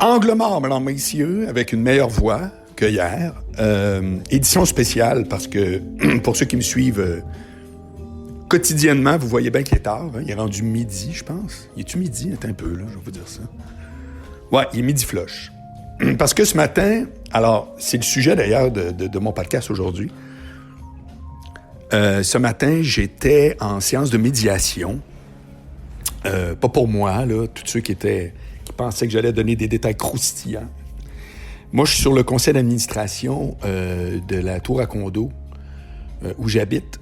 Angle mort, mesdames, messieurs, avec une meilleure voix que hier. Édition spéciale parce que, pour ceux qui me suivent quotidiennement, vous voyez bien qu'il est tard. Hein? Il est rendu midi, je pense. Il est-tu midi? Attends un peu, là, je vais vous dire ça. Ouais, il est midi flush. Parce que ce matin, alors, c'est le sujet d'ailleurs de mon podcast aujourd'hui. Ce matin, j'étais en séance de médiation. Pas pour moi, là, tous ceux qui pensaient que j'allais donner des détails croustillants. Moi, je suis sur le conseil d'administration de la tour à condo où j'habite,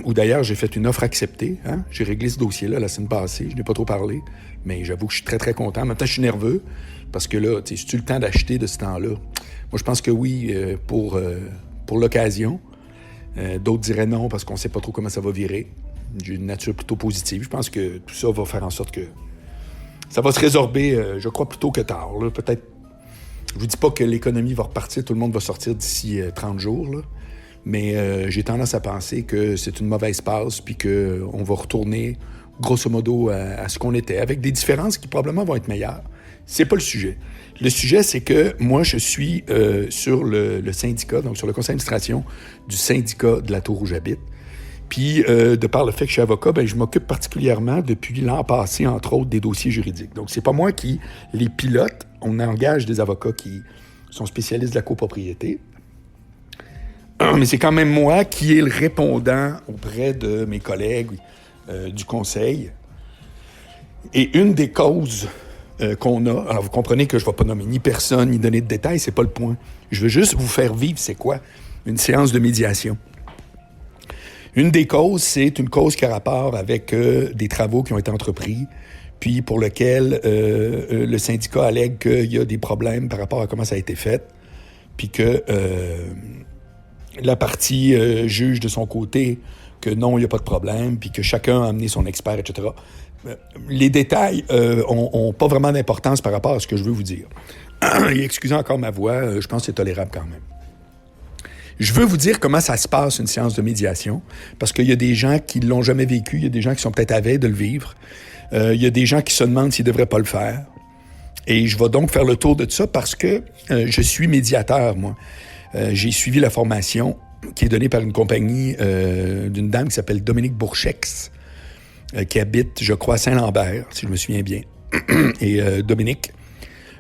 où d'ailleurs j'ai fait une offre acceptée. Hein? J'ai réglé ce dossier-là la semaine passée. Je n'ai pas trop parlé, mais j'avoue que je suis très, très content. En même temps, je suis nerveux parce que là, tu sais, c'est-tu le temps d'acheter de ce temps-là? Moi, je pense que oui, pour l'occasion. D'autres diraient non parce qu'on ne sait pas trop comment ça va virer. J'ai une nature plutôt positive. Je pense que tout ça va faire en sorte que ça va se résorber, je crois, plutôt que tard. Là. Peut-être, je vous dis pas que l'économie va repartir, tout le monde va sortir d'ici 30 jours, là. Mais j'ai tendance à penser que c'est une mauvaise passe puis qu'on va retourner, grosso modo, à ce qu'on était, avec des différences qui probablement vont être meilleures. C'est pas le sujet. Le sujet, c'est que moi, je suis sur le syndicat, donc sur le conseil d'administration du syndicat de la tour où j'habite. Puis, de par le fait que je suis avocat, ben, je m'occupe particulièrement depuis l'an passé, entre autres, des dossiers juridiques. Donc, c'est pas moi qui les pilote. On engage des avocats qui sont spécialistes de la copropriété. Mais c'est quand même moi qui est le répondant auprès de mes collègues du conseil. Et une des causes qu'on a... Alors, vous comprenez que je ne vais pas nommer ni personne, ni donner de détails, c'est pas le point. Je veux juste vous faire vivre, c'est quoi? Une séance de médiation. Une des causes, c'est une cause qui a rapport avec des travaux qui ont été entrepris, puis pour lequel le syndicat allègue qu'il y a des problèmes par rapport à comment ça a été fait, puis que la partie juge de son côté que non, il n'y a pas de problème, puis que chacun a amené son expert, etc. Les détails ont pas vraiment d'importance par rapport à ce que je veux vous dire. Et excusez encore ma voix, je pense que c'est tolérable quand même. Je veux vous dire comment ça se passe, une séance de médiation, parce qu'il y a des gens qui ne l'ont jamais vécu, il y a des gens qui sont peut-être à veille de le vivre, il y a des gens qui se demandent s'ils ne devraient pas le faire. Et je vais donc faire le tour de ça parce que je suis médiateur, moi. J'ai suivi la formation qui est donnée par une compagnie d'une dame qui s'appelle Dominique Bourchex, qui habite, je crois, à Saint-Lambert, si je me souviens bien. Et Dominique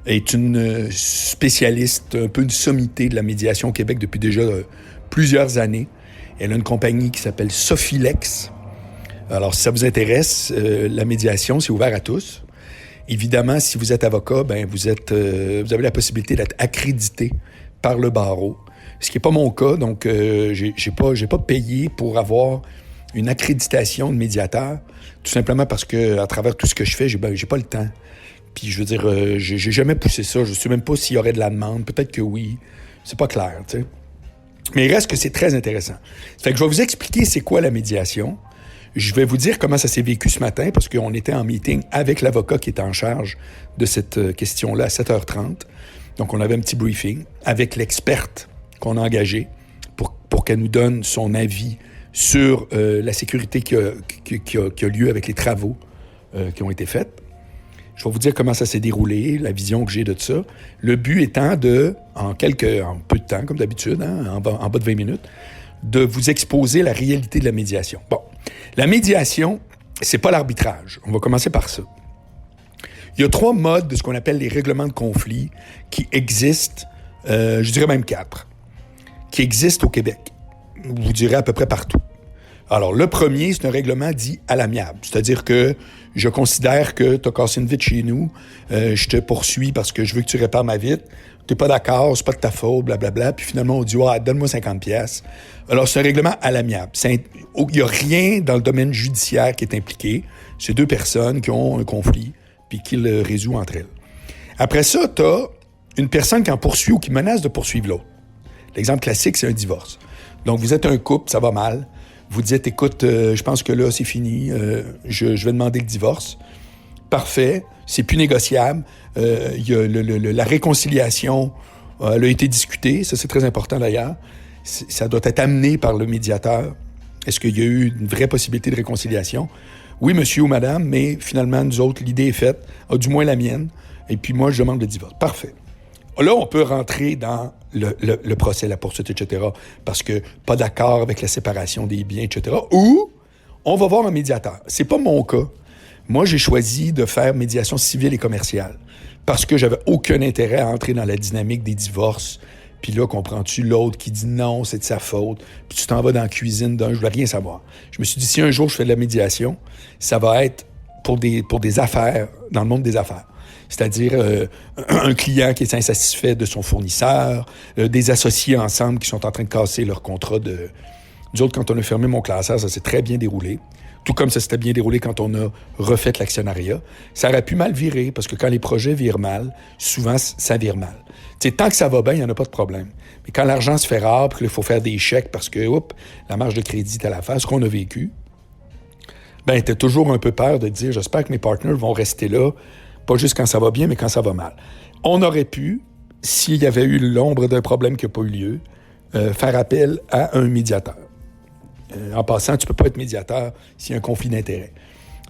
est une spécialiste, un peu une sommité de la médiation au Québec depuis déjà plusieurs années. Elle a une compagnie qui s'appelle Sophilex. Alors, si ça vous intéresse, la médiation, c'est ouvert à tous. Évidemment, si vous êtes avocat, ben vous avez la possibilité d'être accrédité par le barreau, ce qui n'est pas mon cas. Donc, j'ai pas payé pour avoir une accréditation de médiateur, tout simplement parce que à travers tout ce que je fais, j'ai pas le temps. Puis, je veux dire, j'ai jamais poussé ça. Je ne sais même pas s'il y aurait de la demande. Peut-être que oui. C'est pas clair, tu sais. Mais il reste que c'est très intéressant. Fait que je vais vous expliquer c'est quoi la médiation. Je vais vous dire comment ça s'est vécu ce matin, parce qu'on était en meeting avec l'avocat qui est en charge de cette question-là à 7h30. Donc, on avait un petit briefing avec l'experte qu'on a engagée pour qu'elle nous donne son avis sur la sécurité qui a lieu avec les travaux qui ont été faits. Je vais vous dire comment ça s'est déroulé, la vision que j'ai de ça. Le but étant en peu de temps, comme d'habitude, hein, en bas de 20 minutes, de vous exposer la réalité de la médiation. Bon, la médiation, c'est pas l'arbitrage. On va commencer par ça. Il y a 3 modes de ce qu'on appelle les règlements de conflit qui existent, je dirais même 4, qui existent au Québec. Vous direz à peu près partout. Alors, le premier, c'est un règlement dit à l'amiable. C'est-à-dire que je considère que tu as cassé une vitre chez nous, je te poursuis parce que je veux que tu répares ma vitre, tu n'es pas d'accord, c'est pas de ta faute, blablabla, puis finalement, on dit « donne-moi 50$. » Alors, c'est un règlement à l'amiable. Il n'y a rien dans le domaine judiciaire qui est impliqué. C'est 2 personnes qui ont un conflit, puis qui le résout entre elles. Après ça, tu as une personne qui en poursuit ou qui menace de poursuivre l'autre. L'exemple classique, c'est un divorce. Donc, vous êtes un couple, ça va mal. Vous dites, écoute, je pense que là, c'est fini, je vais demander le divorce. Parfait, c'est plus négociable. Il y a la réconciliation, elle a été discutée, ça c'est très important d'ailleurs. Ça doit être amené par le médiateur. Est-ce qu'il y a eu une vraie possibilité de réconciliation? Oui, monsieur ou madame, mais finalement, nous autres, l'idée est faite, du moins la mienne. Et puis moi, je demande le divorce. Parfait. Là, on peut rentrer dans le procès, la poursuite, etc. Parce que pas d'accord avec la séparation des biens, etc. Ou on va voir un médiateur. C'est pas mon cas. Moi, j'ai choisi de faire médiation civile et commerciale parce que j'avais aucun intérêt à entrer dans la dynamique des divorces. Puis là, comprends-tu, l'autre qui dit non, c'est de sa faute. Puis tu t'en vas dans la cuisine d'un, je voulais rien savoir. Je me suis dit, si un jour je fais de la médiation, ça va être pour des affaires, dans le monde des affaires. C'est-à-dire un client qui est insatisfait de son fournisseur, des associés ensemble qui sont en train de casser leur contrat de... Nous autres, quand on a fermé mon classeur, ça s'est très bien déroulé. Tout comme ça s'était bien déroulé quand on a refait l'actionnariat. Ça aurait pu mal virer, parce que quand les projets virent mal, souvent, ça vire mal. T'sais, tant que ça va bien, il n'y en a pas de problème. Mais quand l'argent se fait rare, puis qu'il faut faire des chèques parce que, la marge de crédit est à la fin, ce qu'on a vécu, ben, t'as toujours un peu peur de te dire, j'espère que mes partenaires vont rester là, pas juste quand ça va bien, mais quand ça va mal. On aurait pu, s'il y avait eu l'ombre d'un problème qui n'a pas eu lieu, faire appel à un médiateur. En passant, tu ne peux pas être médiateur s'il y a un conflit d'intérêts.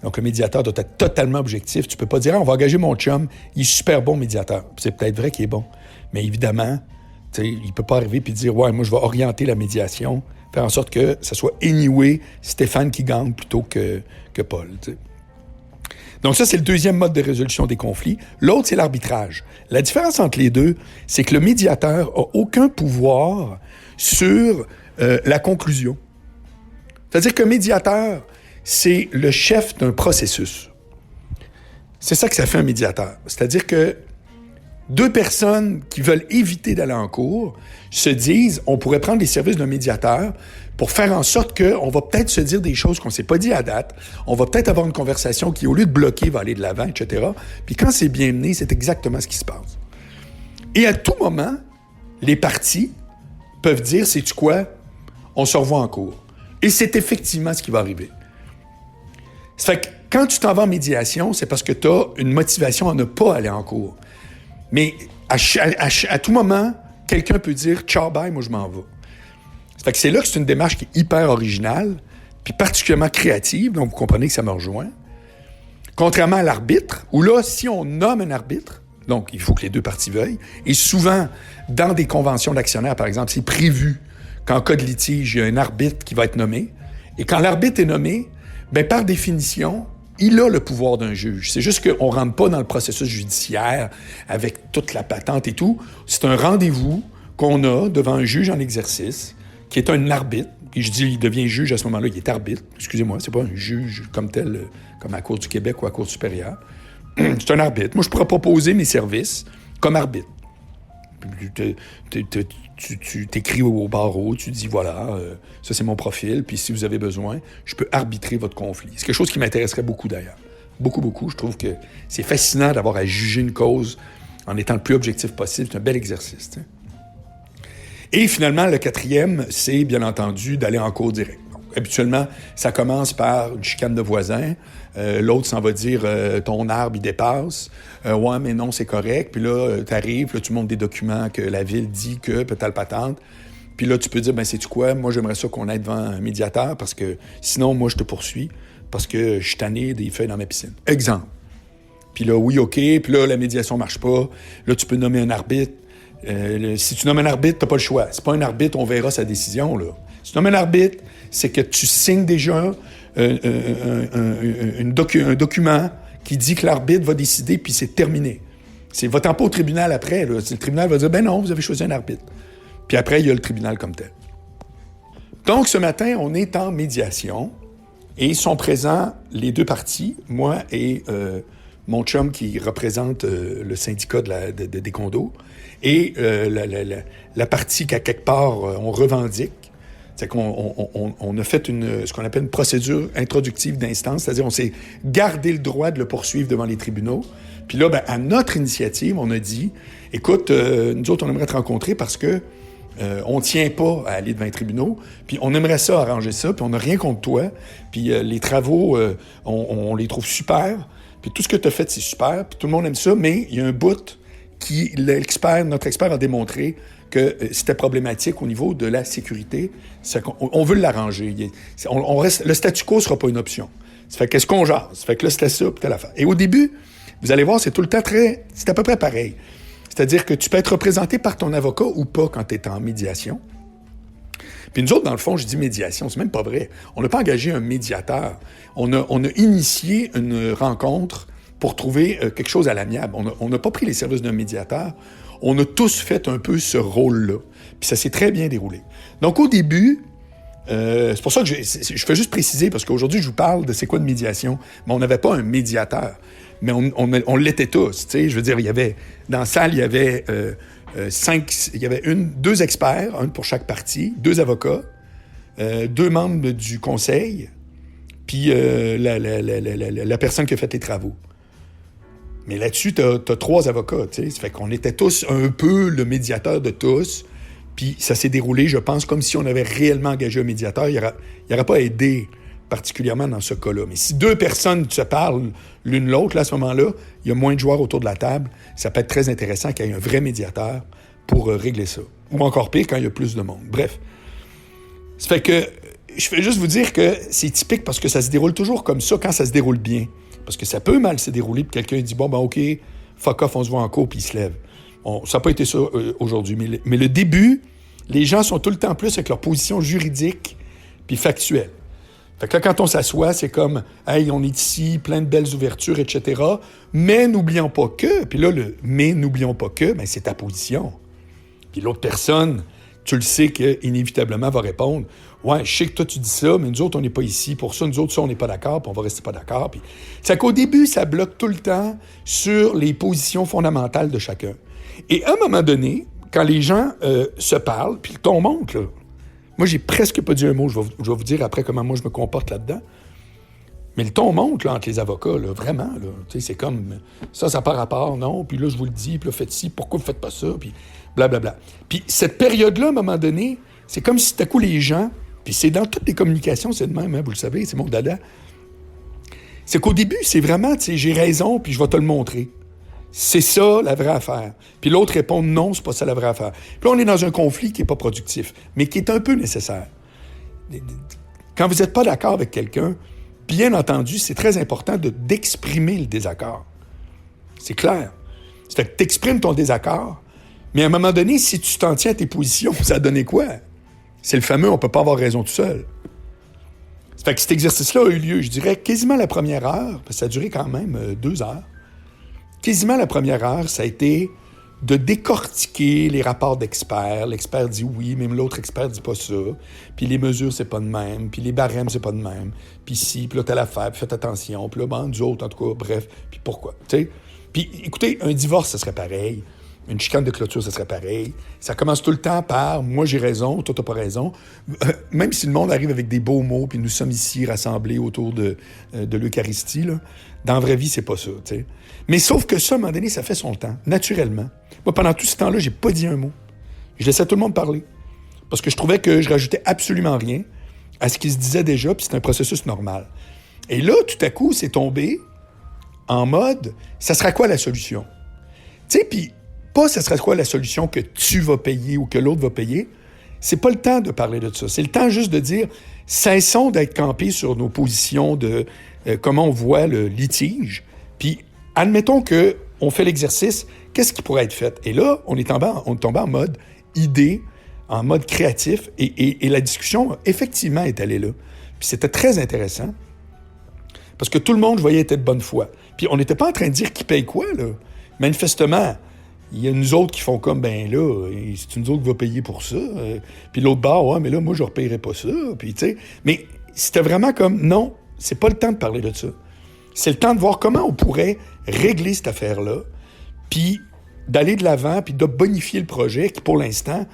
Donc, un médiateur doit être totalement objectif. Tu ne peux pas dire, on va engager mon chum, il est super bon médiateur. Puis c'est peut-être vrai qu'il est bon. Mais évidemment, il ne peut pas arriver et dire, ouais, moi, je vais orienter la médiation, faire en sorte que ça soit anyway Stéphane qui gagne plutôt que Paul. T'sais. Donc ça, c'est le deuxième mode de résolution des conflits. L'autre, c'est l'arbitrage. La différence entre les deux, c'est que le médiateur n'a aucun pouvoir sur la conclusion. C'est-à-dire qu'un médiateur, c'est le chef d'un processus. C'est ça que ça fait un médiateur. C'est-à-dire que deux personnes qui veulent éviter d'aller en cours se disent, on pourrait prendre les services d'un médiateur pour faire en sorte qu'on va peut-être se dire des choses qu'on ne s'est pas dit à date. On va peut-être avoir une conversation qui, au lieu de bloquer, va aller de l'avant, etc. Puis quand c'est bien mené, c'est exactement ce qui se passe. Et à tout moment, les parties peuvent dire, sais-tu quoi? On se revoit en cours. Et c'est effectivement ce qui va arriver. Ça fait que quand tu t'en vas en médiation, c'est parce que tu as une motivation à ne pas aller en cours. Mais à tout moment, quelqu'un peut dire « Ciao, bye, moi je m'en vais ». Ça fait que c'est là que c'est une démarche qui est hyper originale, puis particulièrement créative, donc vous comprenez que ça me rejoint. Contrairement à l'arbitre, où là, si on nomme un arbitre, donc il faut que les deux parties veuillent, et souvent, dans des conventions d'actionnaires, par exemple, c'est prévu qu'en cas de litige, il y a un arbitre qui va être nommé. Et quand l'arbitre est nommé, bien, par définition, il a le pouvoir d'un juge. C'est juste qu'on ne rentre pas dans le processus judiciaire avec toute la patente et tout. C'est un rendez-vous qu'on a devant un juge en exercice, qui est un arbitre. Et je dis, il devient juge à ce moment-là, il est arbitre. Excusez-moi, c'est pas un juge comme tel, comme à la Cour du Québec ou à la Cour supérieure. C'est un arbitre. Moi, je pourrais proposer mes services comme arbitre. Tu t'écris au barreau, tu dis, voilà, ça c'est mon profil, puis si vous avez besoin, je peux arbitrer votre conflit. C'est quelque chose qui m'intéresserait beaucoup d'ailleurs. Beaucoup, beaucoup. Je trouve que c'est fascinant d'avoir à juger une cause en étant le plus objectif possible. C'est un bel exercice. T'sais. Et finalement, le quatrième, c'est bien entendu d'aller en cours direct. Donc, habituellement, ça commence par une chicane de voisins. L'autre s'en va dire ton arbre, il dépasse. Ouais, mais non, c'est correct. Puis là, t'arrives, là, tu montres des documents que la ville dit que, puis t'as le patente. Puis là, tu peux dire, ben sais-tu quoi? Moi, j'aimerais ça qu'on aille devant un médiateur parce que sinon, moi, je te poursuis parce que je suis tanné des feuilles dans ma piscine. Exemple. Puis là, oui, OK. Puis là, la médiation marche pas. Là, tu peux nommer un arbitre. Si tu nommes un arbitre, t'as pas le choix. C'est pas un arbitre, on verra sa décision, là. Si tu nommes un arbitre, c'est que tu signes déjà un document qui dit que l'arbitre va décider, puis c'est terminé. C'est va-t'en pas au tribunal après. Là. Le tribunal va dire, ben non, vous avez choisi un arbitre. Puis après, il y a le tribunal comme tel. Donc, ce matin, on est en médiation et sont présents les deux parties, moi et mon chum qui représente le syndicat des condos, et la partie qu'à quelque part, on revendique. C'est qu'on a fait ce qu'on appelle une procédure introductive d'instance, c'est-à-dire on s'est gardé le droit de le poursuivre devant les tribunaux. Puis là, ben, à notre initiative, on a dit, écoute, nous autres, on aimerait te rencontrer parce que on tient pas à aller devant les tribunaux, puis on aimerait ça, arranger ça, puis on n'a rien contre toi, puis les travaux, on les trouve super, puis tout ce que tu as fait, c'est super, puis tout le monde aime ça, mais il y a un bout qui, notre expert a démontré que c'était problématique au niveau de la sécurité. On veut l'arranger. Le statu quo ne sera pas une option. Ça fait qu'est-ce qu'on jase? Ça fait que là, c'était ça, puis telle affaire. Et au début, Vous allez voir, c'est tout le temps c'est à peu près pareil. C'est-à-dire que tu peux être représenté par ton avocat ou pas quand tu es en médiation. Puis nous autres, dans le fond, je dis médiation, c'est même pas vrai. On n'a pas engagé un médiateur. On a initié une rencontre pour trouver quelque chose à l'amiable. On n'a pas pris les services d'un médiateur. On a tous fait un peu ce rôle-là. Puis ça s'est très bien déroulé. Donc au début, c'est pour ça que je fais juste préciser, parce qu'aujourd'hui, je vous parle de c'est quoi de médiation, mais on n'avait pas un médiateur. Mais on l'était tous, tu sais. Je veux dire, dans la salle, il y avait deux experts, un pour chaque partie, 2 avocats, 2 membres du conseil, puis la personne qui a fait les travaux. Mais là-dessus, t'as 3 avocats, tu sais. Ça fait qu'on était tous un peu le médiateur de tous, puis ça s'est déroulé, je pense, comme si on avait réellement engagé un médiateur. Il n'aurait pas aidé particulièrement dans ce cas-là. Mais si 2 personnes se parlent l'une l'autre, là, à ce moment-là, il y a moins de joueurs autour de la table. Ça peut être très intéressant qu'il y ait un vrai médiateur pour régler ça. Ou encore pire, quand il y a plus de monde. Bref. Ça fait que je vais juste vous dire que c'est typique parce que ça se déroule toujours comme ça quand ça se déroule bien. Parce que ça peut mal se dérouler, puis quelqu'un dit « Bon, ben OK, fuck off, on se voit en cours » puis il se lève. Ça n'a pas été ça aujourd'hui. Mais le début, les gens sont tout le temps plus avec leur position juridique puis factuelle. Fait que là, quand on s'assoit, c'est comme « Hey, on est ici, plein de belles ouvertures, etc. » Mais n'oublions pas que, puis là, le « mais n'oublions pas que », ben, c'est ta position. Puis l'autre personne, tu le sais qu'inévitablement va répondre « Ouais, je sais que toi, tu dis ça, mais nous autres, on n'est pas ici. Pour ça, nous autres, ça, on n'est pas d'accord, puis on va rester pas d'accord. » Puis c'est qu'au début, ça bloque tout le temps sur les positions fondamentales de chacun. Et à un moment donné, quand les gens se parlent, puis le ton monte, là. Moi, j'ai presque pas dit un mot. Je vais vous dire après comment moi je me comporte là-dedans. Mais le ton monte là, entre les avocats, là, vraiment. Là. C'est comme, ça n'a pas rapport, non. Puis là, je vous le dis, puis là, faites ci, pourquoi vous faites pas ça, puis blablabla. Puis cette période-là, à un moment donné, c'est comme si tout à coup les gens, puis c'est dans toutes les communications, c'est de même, hein, vous le savez, c'est mon dada. C'est qu'au début, c'est vraiment, j'ai raison, puis je vais te le montrer. C'est ça la vraie affaire. Puis l'autre répond non, c'est pas ça la vraie affaire. Puis là, on est dans un conflit qui n'est pas productif, mais qui est un peu nécessaire. Quand vous n'êtes pas d'accord avec quelqu'un, bien entendu, c'est très important d'exprimer le désaccord. C'est clair. C'est que tu exprimes ton désaccord, mais à un moment donné, si tu t'en tiens à tes positions, ça a donné quoi? C'est le fameux « on ne peut pas avoir raison tout seul ». Ça fait que cet exercice-là a eu lieu, je dirais, quasiment la première heure, parce que ça a duré quand même 2 heures. Quasiment la première heure, ça a été de décortiquer les rapports d'experts. L'expert dit oui, même l'autre expert dit pas ça. Puis les mesures, c'est pas de même. Puis les barèmes, c'est pas de même. Puis si, puis là, telle affaire, puis faites attention. Puis là, ben, nous autres, en tout cas, bref. Puis pourquoi, tu sais? Puis écoutez, un divorce, ça serait pareil. Une chicane de clôture, ça serait pareil. Ça commence tout le temps par « moi, j'ai raison, toi, t'as pas raison ». Même si le monde arrive avec des beaux mots, puis nous sommes ici rassemblés autour de l'Eucharistie, là, dans la vraie vie, c'est pas ça, tu sais. Mais sauf que ça, à un moment donné, ça fait son temps, naturellement. Moi, pendant tout ce temps-là, j'ai pas dit un mot. Je laissais tout le monde parler. Parce que je trouvais que je rajoutais absolument rien à ce qui se disait déjà, puis c'est un processus normal. Et là, tout à coup, c'est tombé en mode « ça sera quoi la solution? » Tu sais, puis pas « ça sera quoi la solution que tu vas payer ou que l'autre va payer ». C'est pas le temps de parler de ça. C'est le temps juste de dire « cessons d'être campés sur nos positions de comment on voit le litige, puis admettons qu'on fait l'exercice, qu'est-ce qui pourrait être fait? » Et là, on est tombé en mode idée, en mode créatif, et la discussion, effectivement, est allée là. Puis c'était très intéressant, parce que tout le monde, je voyais, était de bonne foi. Puis on n'était pas en train de dire qui paye quoi, là. Manifestement, il y a nous autres qui font comme, ben là, c'est nous autres qui va payer pour ça. Puis l'autre bord, ouais, mais là, moi, je ne repayerai pas ça. Puis, tu sais, mais c'était vraiment comme, non, c'est pas le temps de parler de ça. C'est le temps de voir comment on pourrait régler cette affaire-là, puis d'aller de l'avant, puis de bonifier le projet qui, pour l'instant,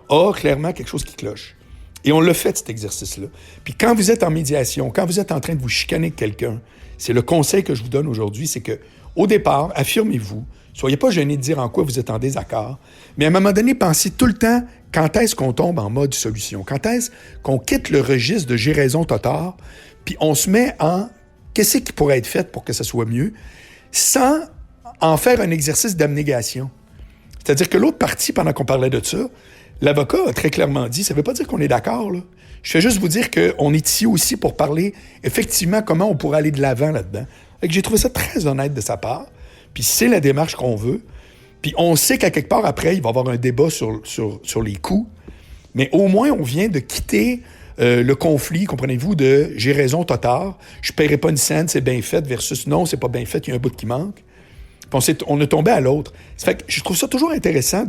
a clairement quelque chose qui cloche. Et on l'a fait, cet exercice-là. Puis quand vous êtes en médiation, quand vous êtes en train de vous chicaner avec quelqu'un, c'est le conseil que je vous donne aujourd'hui, c'est que, au départ, affirmez-vous, soyez pas gênés de dire en quoi vous êtes en désaccord, mais à un moment donné, pensez tout le temps quand est-ce qu'on tombe en mode solution, quand est-ce qu'on quitte le registre de « j'ai raison, t'as tort », puis on se met en « qu'est-ce qui pourrait être fait pour que ça soit mieux », sans en faire un exercice d'abnégation. C'est-à-dire que l'autre partie, pendant qu'on parlait de ça, l'avocat a très clairement dit, ça ne veut pas dire qu'on est d'accord, là. Je fais juste vous dire qu'on est ici aussi pour parler, effectivement, comment on pourrait aller de l'avant là-dedans. Fait que j'ai trouvé ça très honnête de sa part. puis c'est la démarche qu'on veut, puis on sait qu'à quelque part après, il va y avoir un débat sur les coûts, mais au moins on vient de quitter le conflit, comprenez-vous, de « j'ai raison, t'as tort, je ne paierai pas une scène, c'est bien fait » versus « non, c'est pas bien fait, il y a un bout qui manque ». Puis on est tombé à l'autre. Ça fait que je trouve ça toujours intéressant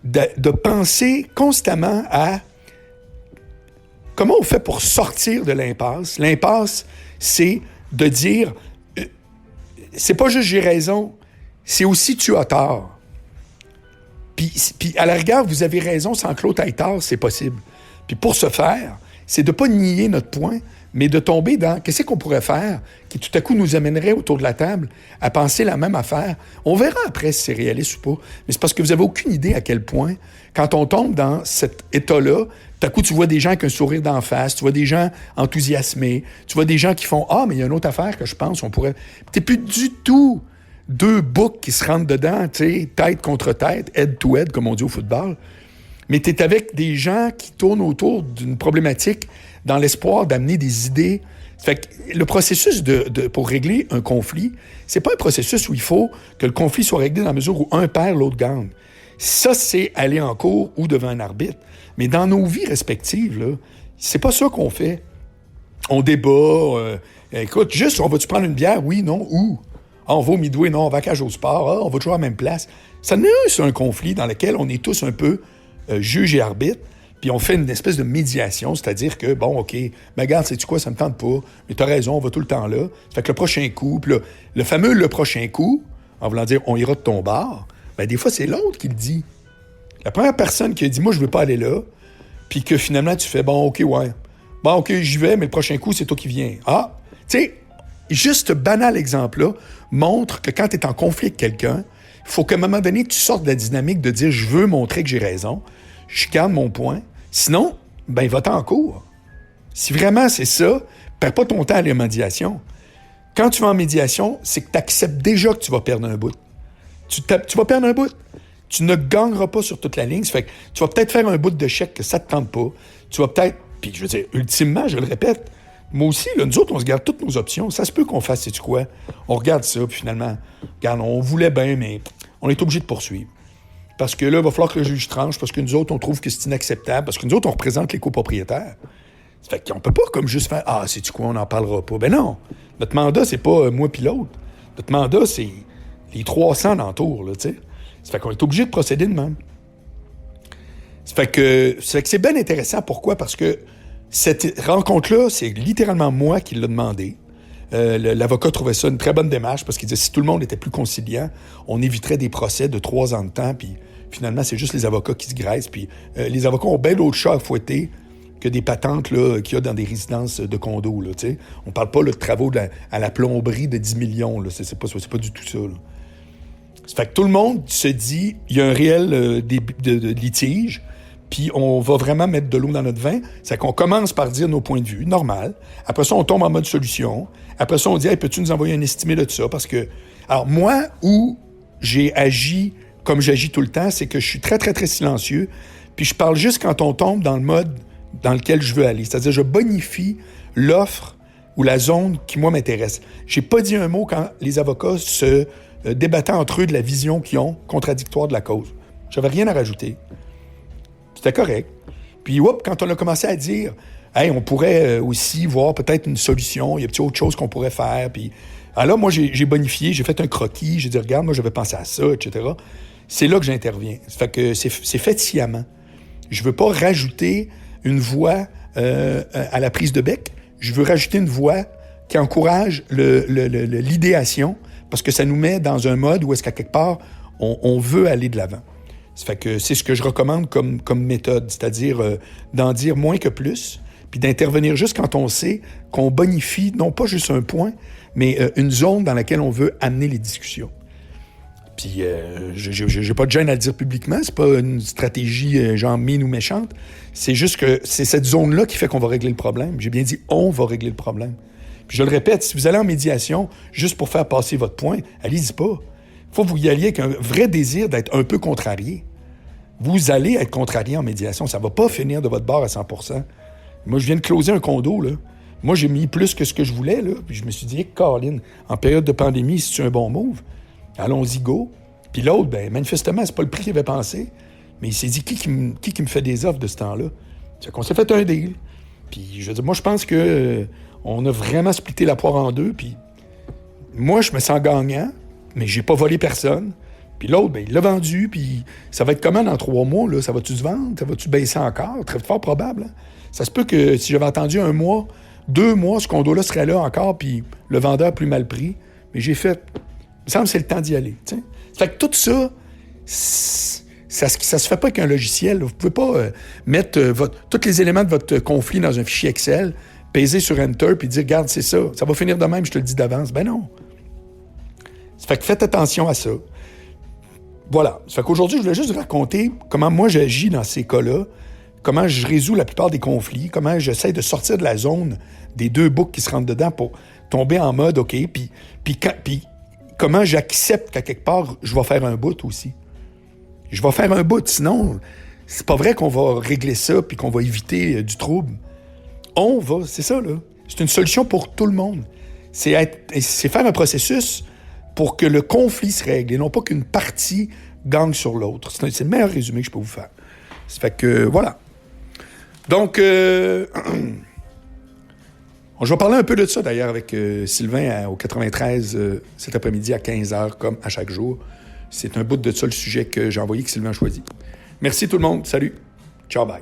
de penser constamment à comment on fait pour sortir de l'impasse. L'impasse, c'est de dire c'est pas juste j'ai raison, c'est aussi tu as tort. Puis à la rigueur, vous avez raison sans que l'autre ait tort, c'est possible. Puis pour ce faire, c'est de pas nier notre point, mais de tomber dans qu'est-ce qu'on pourrait faire qui tout à coup nous amènerait autour de la table à penser la même affaire. On verra après si c'est réaliste ou pas, mais c'est parce que vous avez aucune idée à quel point, quand on tombe dans cet état-là, tout à coup tu vois des gens avec un sourire d'en face, tu vois des gens enthousiasmés, tu vois des gens qui font « Ah, mais il y a une autre affaire que je pense, on pourrait... » T'es plus du tout deux boucs qui se rentrent dedans, tu sais, tête contre tête, head to head, comme on dit au football. Mais tu es avec des gens qui tournent autour d'une problématique dans l'espoir d'amener des idées. Fait que le processus pour régler un conflit, c'est pas un processus où il faut que le conflit soit réglé dans la mesure où un perd, l'autre gagne. Ça, c'est aller en cours ou devant un arbitre. Mais dans nos vies respectives, là, c'est pas ça qu'on fait. On débat. Écoute, juste, on va-tu prendre une bière? Oui, non, où? Ah, on va au Midway, non, on va à Cage au Sport. Ah, on va toujours à la même place. Ça n'est pas un conflit dans lequel on est tous un peu juge et arbitre, puis on fait une espèce de médiation, c'est-à-dire que, bon, OK, mais regarde, sais-tu quoi, ça me tente pas, mais t'as raison, on va tout le temps là. Ça fait que le prochain coup, puis là, le fameux « le prochain coup », en voulant dire « on ira de ton bar », bien, des fois, c'est l'autre qui le dit. La première personne qui a dit « moi, je veux pas aller là », puis que finalement, tu fais « bon, OK, ouais. Bon, OK, j'y vais, mais le prochain coup, c'est toi qui viens. » Ah, tu sais, juste ce banal exemple-là montre que quand tu es en conflit avec quelqu'un, il faut qu'à un moment donné, tu sortes de la dynamique de dire « je veux montrer que j'ai raison », je garde mon point. Sinon, ben, va-t'en en cours. Si vraiment c'est ça, perds pas ton temps à la médiation. Quand tu vas en médiation, c'est que tu acceptes déjà que tu vas perdre un bout. Tu vas perdre un bout. Tu ne gagneras pas sur toute la ligne. Ça fait que tu vas peut-être faire un bout de chèque que ça te tente pas. Tu vas peut-être, puis je veux dire, ultimement, je le répète, moi aussi, là, nous autres, on se garde toutes nos options. Ça se peut qu'on fasse, sais-tu quoi? On regarde ça, puis finalement, regarde, on voulait bien, mais on est obligé de poursuivre. Parce que là, il va falloir que le juge tranche, parce que nous autres, on trouve que c'est inacceptable, parce que nous autres, on représente les copropriétaires. Ça fait qu'on peut pas comme juste faire « Ah, sais-tu quoi, on n'en parlera pas. » Ben non, notre mandat, c'est pas moi puis l'autre. Notre mandat, c'est les 300 d'entour, là, tu sais. Ça fait qu'on est obligé de procéder de même. Ça fait que c'est bien intéressant. Pourquoi? Parce que cette rencontre-là, c'est littéralement moi qui l'ai demandé. L'avocat trouvait ça une très bonne démarche parce qu'il disait si tout le monde était plus conciliant, on éviterait des procès de 3 ans de temps, puis finalement, c'est juste les avocats qui se graissent, puis les avocats ont bien d'autres chats à fouetter que des patentes là, qu'il y a dans des résidences de condos. Là, t'sais. On parle pas là, de travaux à la plomberie de 10 millions. Là. C'est pas du tout ça. Là. Ça fait que tout le monde se dit il y a un réel de litige, puis on va vraiment mettre de l'eau dans notre vin. C'est qu'on commence par dire nos points de vue, normal. Après ça, on tombe en mode solution. Après ça, on dit hey, peux-tu nous envoyer un estimé de ça? Parce que, alors moi, où j'ai agi comme j'agis tout le temps, c'est que je suis très, très, très silencieux, puis je parle juste quand on tombe dans le mode dans lequel je veux aller. C'est-à-dire, je bonifie l'offre ou la zone qui, moi, m'intéresse. J'ai pas dit un mot quand les avocats se débattaient entre eux de la vision qu'ils ont, contradictoire de la cause. J'avais rien à rajouter. C'était correct. Puis, quand on a commencé à dire « Hey, on pourrait aussi voir peut-être une solution, il y a peut-être autre chose qu'on pourrait faire. » Puis, alors là, moi, j'ai bonifié, j'ai fait un croquis, j'ai dit « Regarde, moi, j'avais pensé à ça, etc. » C'est là que j'interviens. Ça fait que c'est fait sciemment. Je veux pas rajouter une voix à la prise de bec. Je veux rajouter une voix qui encourage l'idéation parce que ça nous met dans un mode où est-ce qu'à quelque part, on veut aller de l'avant. Ça fait que c'est ce que je recommande comme méthode, c'est-à-dire d'en dire moins que plus, puis d'intervenir juste quand on sait qu'on bonifie, non pas juste un point, mais une zone dans laquelle on veut amener les discussions. Puis, j'ai pas de gêne à le dire publiquement, c'est pas une stratégie genre mine ou méchante, c'est juste que c'est cette zone-là qui fait qu'on va régler le problème. J'ai bien dit « on va régler le problème ». Puis je le répète, si vous allez en médiation juste pour faire passer votre point, allez-y pas. Il faut que vous y alliez avec un vrai désir d'être un peu contrarié. Vous allez être contrarié en médiation, ça va pas finir de votre bord à 100%. Moi, je viens de closer un condo, là, Moi, j'ai mis plus que ce que je voulais, là. Puis je me suis dit, Colin, en période de pandémie, c'est un bon move? Allons-y, go. Puis l'autre, ben manifestement, c'est pas le prix qu'il avait pensé. Mais il s'est dit, qui me fait des offres de ce temps-là? C'est qu'on s'est fait un deal. Puis, je veux dire, moi, je pense que on a vraiment splitté la poire en deux. Puis, moi, je me sens gagnant, mais j'ai pas volé personne. Puis l'autre, ben il l'a vendu. Puis, ça va être comment dans 3 mois, là? Ça va-tu se vendre? Ça va-tu baisser encore? Très fort probable. Hein? Ça se peut que si j'avais attendu 1 mois, 2 mois, ce condo-là serait là encore, puis le vendeur plus mal pris. Mais j'ai fait, il me semble que c'est le temps d'y aller. T'sais? Fait que tout ça, ça se fait pas avec un logiciel. Vous pouvez pas mettre tous les éléments de votre conflit dans un fichier Excel, peser sur Enter, puis dire, regarde, c'est ça. Ça va finir de même, je te le dis d'avance. Ben non. Ça fait que faites attention à ça. Voilà. Ça fait qu'aujourd'hui, je voulais juste vous raconter comment moi j'agis dans ces cas-là, comment je résous la plupart des conflits, comment j'essaie de sortir de la zone des 2 boucs qui se rentrent dedans pour tomber en mode, OK, puis comment j'accepte qu'à quelque part, je vais faire un bout aussi. Je vais faire un bout, sinon, c'est pas vrai qu'on va régler ça puis qu'on va éviter du trouble. C'est ça, là. C'est une solution pour tout le monde. C'est faire un processus pour que le conflit se règle et non pas qu'une partie gagne sur l'autre. C'est le meilleur résumé que je peux vous faire. Ça fait que, voilà. Donc, je vais parler un peu de ça, d'ailleurs, avec Sylvain au 93 cet après-midi à 15h, comme à chaque jour. C'est un bout de ça, le sujet que j'ai envoyé, que Sylvain a choisi. Merci tout le monde. Salut. Ciao, bye.